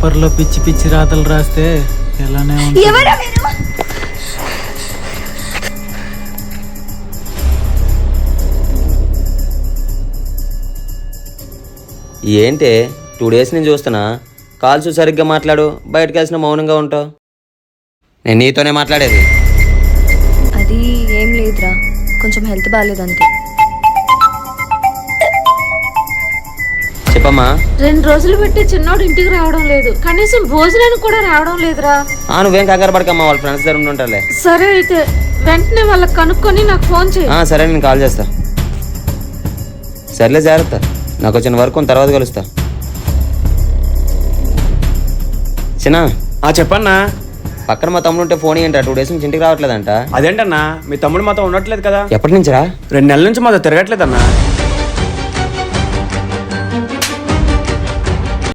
పేపర్లో పిచ్చి పిచ్చి రాతలు రాస్తే ఎలానే ఎవరా మీరు? ఏంటి 2 days నుంచి చూస్తున్నా కాల్స్ సరిగ్గా మాట్లాడు, బయటకు కలిసిన మౌనంగా ఉంటావు. నేను నీతోనే మాట్లాడేది. అది ఏం లేదురా, కొంచెం హెల్త్ బాగాలేదంతే. చెప్పమ్మా. 2 రోజులు పెట్టి చిన్నోడు ఇంటికి రావడం లేదు, కనీసం భోజనానికి కూడా రావడం లేదురా. నువ్వేం కంగారు పడకమ్మా, వాళ్ళ ఫ్రెండ్స్ దగ్గర ఉంటుంటారులే. సరే అయితే వెంటనే వాళ్ళకి కనుక్కొని నాకు ఫోన్ చేయి. సరే, నేను కాల్ చేస్తా. సర్లే, జాగ్రత్త. నాకు వచ్చిన వర్క్ తర్వాత కలుస్తా. చిన్న చెప్పన్నా. పక్కన మా తమ్ముడు ఉంటే ఫోన్ ఏంటా 2 days నుంచి ఇంటికి రావట్లేదంట. అదేంటన్నా, మీ తమ్ముడు మాతో ఉండట్లేదు కదా? ఎప్పటి నుంచిరా? 2 నెలల నుంచి మాతో తిరగట్లేదన్నా.